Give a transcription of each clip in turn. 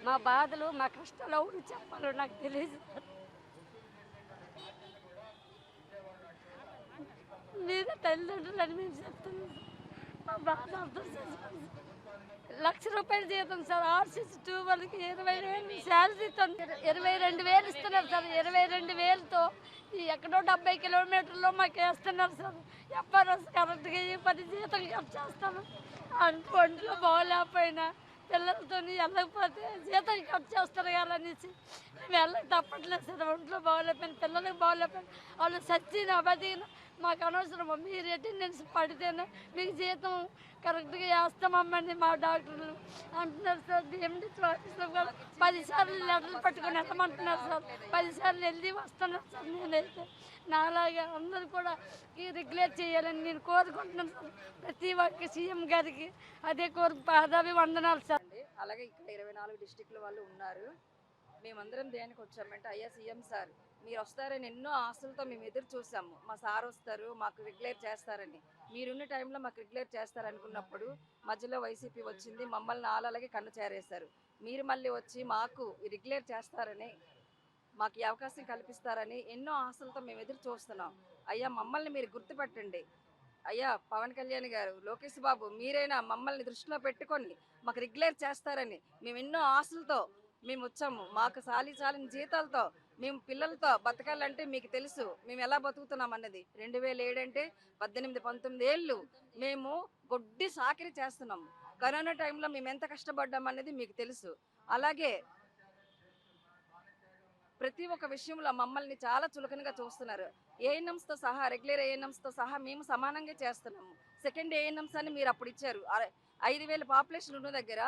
మా బాధలు మా కష్టాలు ఎవరు చెప్పాలో నాకు తెలియదు. మీద తల్లిదండ్రులని మేము చెప్తున్నాం. మా బాధ అర్థం చేసుకోండి. ₹1,00,000 జీతం సార్. ఆర్సిసి 2 వాళ్ళకి 20,000 శాలరీ 22,000 ఇస్తున్నారు సార్. 22,000తో ఎక్కడో 70 కిలోమీటర్లో మాకు వేస్తున్నారు సార్. ఎఫ్ఆర్ఎస్ కరెక్ట్గా ఈ 10 జీతం ఖర్చు చేస్తాను. ఒంట్లో బాగోలేకపోయినా పిల్లలతో వెళ్ళకపోతే జీతం ఖర్చు చేస్తారు కదా అనేసి మేము వెళ్ళక తప్పట్లేదు సార్. ఒంట్లో బాగోలేకపోయినా పిల్లలకు బాగోలేకపోయినా వాళ్ళు సచ్చినా బతికినా మాకు అనవసరం. మీరు అటెండెన్స్ పడితేనే మీకు జీతం కరెక్ట్గా వేస్తామమ్మని మా డాక్టర్లు అంటున్నారు సార్. డిఎండి ఆఫీస్లో కూడా 10 సార్లు లెటర్లు పట్టుకొని వెళ్ళమంటున్నారు సార్. 10 సార్లు వెళ్ళి వస్తున్నాను సార్. నేనైతే నాలాగా అందరూ కూడా రెగ్యులేట్ చేయాలని నేను కోరుకుంటున్నాను సార్. ప్రతి ఒక్క సీఎం గారికి అదే పాదాభివందనాలు సార్. అలాగే ఇక్కడ 24 డిస్టిక్ల వాళ్ళు ఉన్నారు. మేమందరం దేనికి వచ్చామంటే అయ్యా సీఎం సార్ మీరు వస్తారని ఎన్నో ఆశలతో మేము ఎదురు చూసాము. మా సార్ వస్తారు మాకు రెగ్యులేట్ చేస్తారని. మీరున్న టైంలో మాకు రెగ్యులేట్ చేస్తారనుకున్నప్పుడు మధ్యలో వైసీపీ వచ్చింది, మమ్మల్ని ఆలలాగే కన్ను చేరేశారు. మీరు మళ్ళీ వచ్చి మాకు రెగ్యులేట్ చేస్తారని మాకు ఈ అవకాశం కల్పిస్తారని ఎన్నో ఆశలతో మేము ఎదురు చూస్తున్నాం. అయ్యా మమ్మల్ని మీరు గుర్తుపెట్టండి. అయ్యా పవన్ కళ్యాణ్ గారు, లోకేష్ బాబు మీరైనా మమ్మల్ని దృష్టిలో పెట్టుకొని మాకు రెగ్యులేట్ చేస్తారని మేము ఎన్నో ఆశలతో మేము వచ్చాము. మాకు చాలిన జీతాలతో మేము పిల్లలతో బతకాలంటే మీకు తెలుసు మేము ఎలా బతుకుతున్నాం అన్నది. 2007 అంటే 18-19 ఏళ్ళు మేము గొడ్డి సాకిరి చేస్తున్నాము. కరోనా టైంలో మేము ఎంత కష్టపడ్డాం అన్నది మీకు తెలుసు. అలాగే ప్రతి ఒక్క విషయంలో మమ్మల్ని చాలా చులకనగా చూస్తున్నారు. ఏఎన్ఎంస్తో సహా రెగ్యులర్ ఏఎన్ఎంస్తో సహా మేము సమానంగా చేస్తున్నాము. సెకండ్ ఏఎన్ఎంస్ అని మీరు అప్పుడు ఇచ్చారు. 5,000 పాపులేషన్ ఉన్న దగ్గర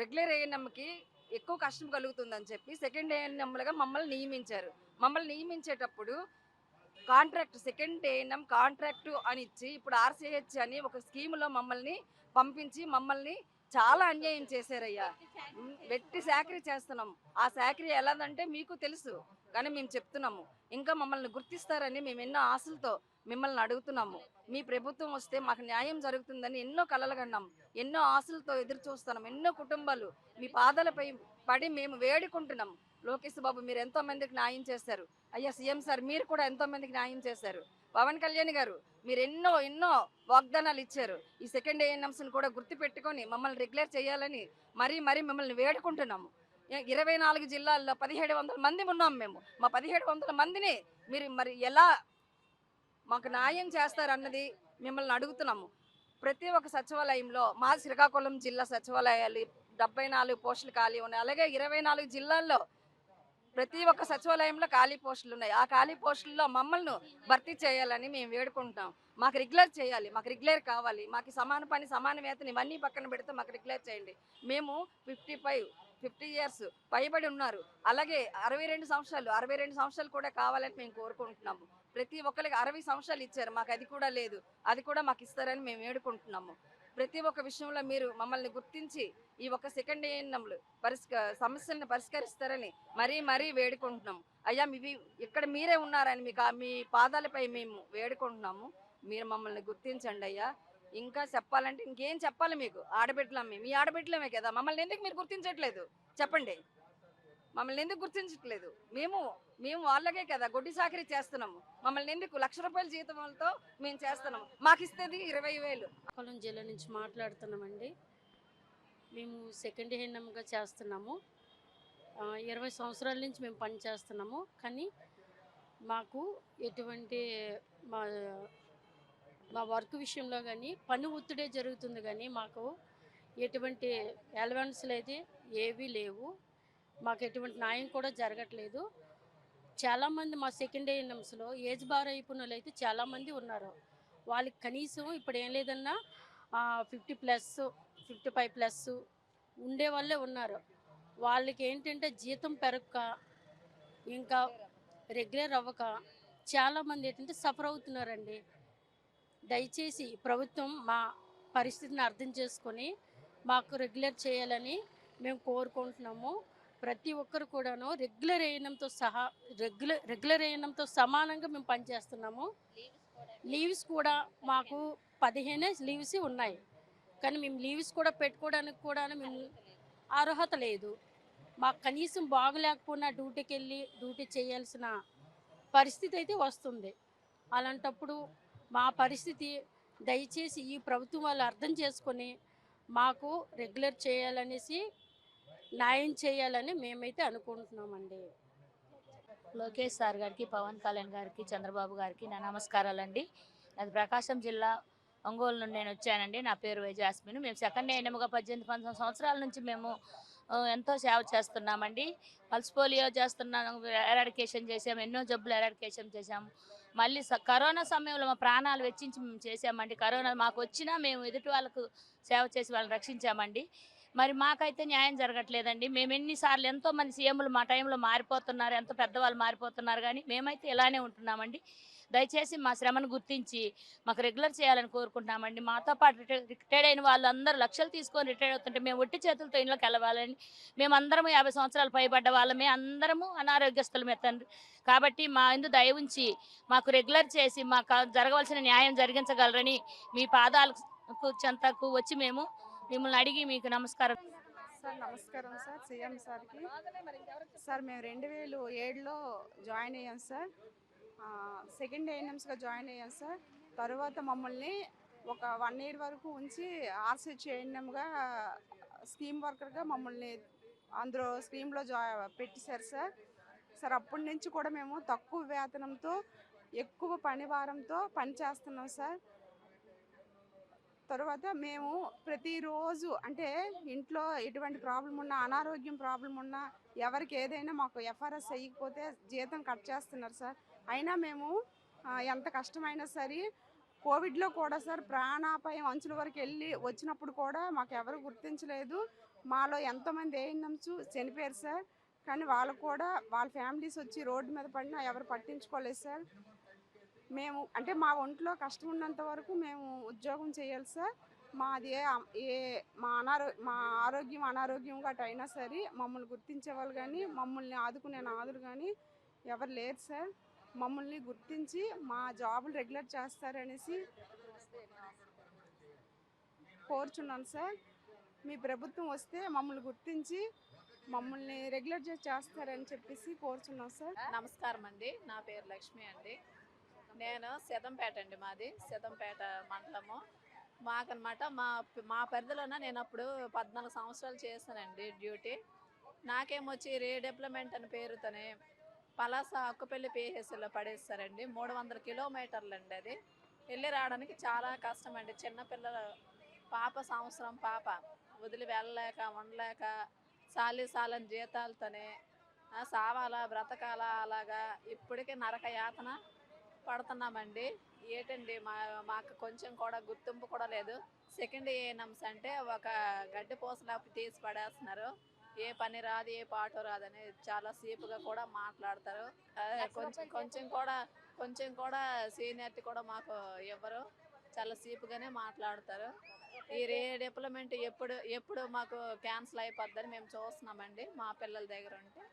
రెగ్యులర్ ఏఎన్ఎంకి ఎక్కువ కష్టం కలుగుతుందని చెప్పి సెకండ్ ఏఎన్ఎంలుగా మమ్మల్ని నియమించారు. మమ్మల్ని నియమించేటప్పుడు కాంట్రాక్ట్ సెకండ్ ఏఎన్ఎం కాంట్రాక్టు అని ఇచ్చి ఇప్పుడు ఆర్సీహెచ్ అని ఒక స్కీములో మమ్మల్ని పంపించి మమ్మల్ని చాలా అన్యాయం చేశారయ్యా. వెట్టి చాకరీ చేస్తున్నాం. ఆ చాకరీ ఎలాదంటే మీకు తెలుసు, కానీ మేము చెప్తున్నాము. ఇంకా మమ్మల్ని గుర్తిస్తారని మేము ఎన్నో ఆశలతో మిమ్మల్ని అడుగుతున్నాము. మీ ప్రభుత్వం వస్తే మాకు న్యాయం జరుగుతుందని ఎన్నో కలలు కన్నాం, ఎన్నో ఆశలతో ఎదురు చూస్తున్నాం. ఎన్నో కుటుంబాలు మీ పాదాలపై పడి మేము వేడుకుంటున్నాం. లోకేష్ బాబు మీరు ఎంతో మందికి న్యాయం చేశారు. అయ్యా సీఎం సార్ మీరు కూడా ఎంతో మందికి న్యాయం చేశారు. పవన్ కళ్యాణ్ గారు మీరు ఎన్నో వాగ్దానాలు ఇచ్చారు. ఈ సెకండ్ ఏఎన్ఎంస్ని కూడా గుర్తుపెట్టుకొని మమ్మల్ని రెగ్యులర్ చేయాలని మరీ మిమ్మల్ని వేడుకుంటున్నాము. 24 జిల్లాల్లో 1,700 మంది ఉన్నాం మేము. మా 1,700 మందిని మీరు మరి ఎలా మాకు న్యాయం చేస్తారన్నది మిమ్మల్ని అడుగుతున్నాము. ప్రతి ఒక్క సచివాలయంలో మా శ్రీకాకుళం జిల్లా సచివాలయాలు 74 పోస్టులు ఖాళీ ఉన్నాయి. అలాగే 24 జిల్లాల్లో ప్రతి ఒక్క సచివాలయంలో ఖాళీ పోస్టులు ఉన్నాయి. ఆ ఖాళీ పోస్టుల్లో మమ్మల్ని భర్తీ చేయాలని మేము వేడుకుంటున్నాం. మాకు రెగ్యులర్ చేయాలి, మాకు రెగ్యులర్ కావాలి. మాకు సమాన పని సమాన వేతనం ఇవన్నీ పక్కన పెడితే మాకు రెగ్యులర్ చేయండి. మేము 50 ఇయర్స్ పైబడి ఉన్నారు. అలాగే 62 సంవత్సరాలు కూడా కావాలని మేము కోరుకుంటున్నాము. ప్రతి ఒక్కరికి 60 సంవత్సరాలు ఇచ్చారు, మాకు అది కూడా లేదు. అది కూడా మాకు ఇస్తారని మేము వేడుకుంటున్నాము. ప్రతి ఒక్క విషయంలో మీరు మమ్మల్ని గుర్తించి ఈ ఒక్క సెకండ్ ఏఎన్ఎంలు సమస్యలను పరిష్కరిస్తారని మరీ వేడుకుంటున్నాం. అయ్యా ఇక్కడ మీరే ఉన్నారని మీ పాదాలపై మేము వేడుకుంటున్నాము. మీరు మమ్మల్ని గుర్తించండి అయ్యా. ఇంకా చెప్పాలంటే ఇంకేం చెప్పాలి మీకు? ఆడబిడ్డలం మీ ఆడబిడ్డలమే కదా. మమ్మల్ని ఎందుకు మీరు గుర్తించట్లేదు చెప్పండి? మమ్మల్ని ఎందుకు గుర్తించట్లేదు? మేము వాళ్ళకే కదా గొడ్డి సాకరీ చేస్తున్నాము. మమ్మల్ని ఎందుకు ₹1,00,000 జీతంతో మేము చేస్తున్నాము? మాకు ఇస్తుంది 20,000. శ్రీకాకుళం జిల్లా నుంచి మాట్లాడుతున్నామండి. మేము సెకండ్ ఏఎన్ఎంగా చేస్తున్నాము. 20 సంవత్సరాల నుంచి మేము పని చేస్తున్నాము. కానీ మాకు ఎటువంటి మా వర్క్ విషయంలో కానీ పని ఒత్తిడే జరుగుతుంది, కానీ మాకు ఎటువంటి అలవెన్స్లు అయితే ఏవీ లేవు. మాకు ఎటువంటి న్యాయం కూడా జరగట్లేదు. చాలామంది మా సెకండ్ ఏఎన్ఎంస్లో ఏజ్ బార్ అయిపోయిన వాళ్ళు అయితే చాలామంది ఉన్నారు. వాళ్ళకి కనీసం ఇప్పుడు ఏం లేదన్నా 50+, 55+ ఉండే వాళ్ళే ఉన్నారు. వాళ్ళకి ఏంటంటే జీతం పెరగక ఇంకా రెగ్యులర్ అవ్వక చాలామంది ఏంటంటే సఫర్ అవుతున్నారండి. దయచేసి ప్రభుత్వం మా పరిస్థితిని అర్థం చేసుకొని మాకు రెగ్యులర్ చేయాలని మేము కోరుకుంటున్నాము. ప్రతి ఒక్కరు కూడాను రెగ్యులర్ ఏఎన్ఎంతో సమానంగా మేము పనిచేస్తున్నాము. లీవ్స్ కూడా మాకు 15 లీవ్స్ ఉన్నాయి. కానీ మేము లీవ్స్ కూడా పెట్టుకోవడానికి కూడా మేము అర్హత లేదు. మాకు కనీసం బాగలేకపోయినా డ్యూటీకెళ్ళి డ్యూటీ చేయాల్సిన పరిస్థితి అయితే వస్తుంది. అలాంటప్పుడు మా పరిస్థితి దయచేసి ఈ ప్రభుత్వం వాళ్ళు అర్థం చేసుకొని మాకు రెగ్యులర్ చేయాలనేసి న్యాయం చేయాలని మేమైతే అనుకుంటున్నామండి. లోకేష్ సార్ గారికి, పవన్ కళ్యాణ్ గారికి, చంద్రబాబు గారికి నా నమస్కారాలండి. అది ప్రకాశం జిల్లా ఒంగోలు నుండి నేను వచ్చానండి. నా పేరు వై జాస్మిన్. మేము సెకండ్ ఏఎన్ఎంగా 19 సంవత్సరాల నుంచి మేము ఎంతో సేవ చేస్తున్నామండి. పల్స్ పోలియో చేస్తున్నాం, ఎరాడికేషన్ చేసాము, ఎన్నో జబ్బులు ఎరాడికేషన్ చేసాము. మళ్ళీ కరోనా సమయంలో మా ప్రాణాలు వెచ్చించి మేము చేసామండి. కరోనా మాకు వచ్చినా మేము ఎదుటి వాళ్ళకు సేవ చేసి వాళ్ళని రక్షించామండి. మరి మాకైతే న్యాయం జరగట్లేదండి. మేము ఎన్నిసార్లు ఎంతోమంది సీఎంలు మా టైంలో మారిపోతున్నారు, ఎంతో పెద్దవాళ్ళు మారిపోతున్నారు, కానీ మేమైతే ఇలానే ఉంటున్నామండి. దయచేసి మా శ్రమను గుర్తించి మాకు రెగ్యులర్ చేయాలని కోరుకుంటున్నామండి. మాతో పాటు రిటైర్డ్ అయిన వాళ్ళందరూ లక్షలు తీసుకొని రిటైర్ అవుతుంటే మేము ఒట్టి చేతులతో ఇంట్లోకి వెళ్ళవాలని, మేమందరము 50 సంవత్సరాలు పైబడ్డ వాళ్ళమే, అందరము అనారోగ్యస్తులమే తండ్రి. కాబట్టి మా ఇందు దయ ఉంచి మాకు రెగ్యులర్ చేసి మాకు జరగవలసిన న్యాయం జరిగించగలరని మీ పాదాలకు చెంతకు వచ్చి మేము మిమ్మల్ని అడిగి మీకు నమస్కారం. సార్ నమస్కారం సార్, సీఎం సార్కి. సార్ మేము 2007లో జాయిన్ అయ్యాం సార్. సెకండ్ ఏఎన్ఎంస్గా జాయిన్ అయ్యాం సార్. తర్వాత మమ్మల్ని ఒక 1 ఇయర్ వరకు ఉంచి ఆర్సీహెచ్ ఏఎన్ఎంగా స్కీమ్ వర్కర్గా మమ్మల్ని అందులో స్కీమ్లో పెట్టేశారు సార్. సార్ అప్పటి నుంచి కూడా మేము తక్కువ వేతనంతో ఎక్కువ పని భారంతో పని చేస్తున్నాం సార్. తర్వాత మేము ప్రతిరోజు అంటే ఇంట్లో ఎటువంటి ప్రాబ్లం ఉన్నా, అనారోగ్యం ప్రాబ్లం ఉన్నా, ఎవరికి ఏదైనా మాకు ఎఫ్ఆర్ఎస్ అయ్యకపోతే జీతం కట్ చేస్తున్నారు సార్. అయినా మేము ఎంత కష్టమైనా సరే కోవిడ్లో కూడా సార్ ప్రాణాపాయం అంచుల వరకు వెళ్ళి వచ్చినప్పుడు కూడా మాకు ఎవరు గుర్తించలేదు. మాలో ఎంతోమంది ఏఎన్ఎంస్ చనిపోయారు సార్. కానీ వాళ్ళు కూడా వాళ్ళ ఫ్యామిలీస్ వచ్చి రోడ్డు మీద పడినా ఎవరు పట్టించుకోలేదు సార్. మేము అంటే మా ఒంట్లో కష్టం ఉన్నంత వరకు మేము ఉద్యోగం చేయాలి సార్. మాది మా ఆరోగ్యం అనారోగ్యం గట్రా అయినా సరే మమ్మల్ని గుర్తించేవాళ్ళు కానీ మమ్మల్ని ఆదుకునే నాదులు కానీ ఎవరు లేరు సార్. మమ్మల్ని గుర్తించి మా జాబులు రెగ్యులర్ చేస్తారనేసి కోరుచున్నాను సార్. మీ ప్రభుత్వం వస్తే మమ్మల్ని గుర్తించి మమ్మల్ని రెగ్యులర్ చేస్తారని చెప్పేసి కోరుచున్నాం సార్. నమస్కారం అండి, నా పేరు లక్ష్మి అండి. నేను సిద్దంపేట అండి, మాది సిద్దంపేట మండలము. మాకనమాట మా పరిధిలోన నేను అప్పుడు 14 సంవత్సరాలు చేశానండి డ్యూటీ. నాకేమొచ్చి రీడెవలప్మెంట్ అని పేరుతోనే పలాస అక్కుపల్లి పిహెచ్సిలో పడేస్తారండి. 300 కిలోమీటర్లు అండి. అది వెళ్ళి రావడానికి చాలా కష్టం అండి. చిన్నపిల్లలు సంవత్సరం పాప వదిలి వెళ్ళలేక ఉండలేక సాలని జీతాలతోనే సావాలా బ్రతకాలా అలాగా ఇప్పటికీ నరక యాతన పడుతున్నామండి. ఏంటండి మాకు కొంచెం కూడా గుర్తింపు కూడా లేదు. సెకండ్ ఏఎన్ఎంస్ అంటే ఒక గడ్డి పోసలాపి తీసి పడేస్తున్నారు. ఏ పని రాదు, ఏ పాటు రాదని చాలా సీపుగా కూడా మాట్లాడతారు. కొంచెం కూడా సీనియర్టీ కూడా మాకు ఇవ్వరు, చాలా సీపుగానే మాట్లాడతారు. ఈ రీడెవలప్మెంట్ ఎప్పుడు మాకు క్యాన్సిల్ అయిపోద్దని మేము చూస్తున్నామండి మా పిల్లల దగ్గర ఉంటే.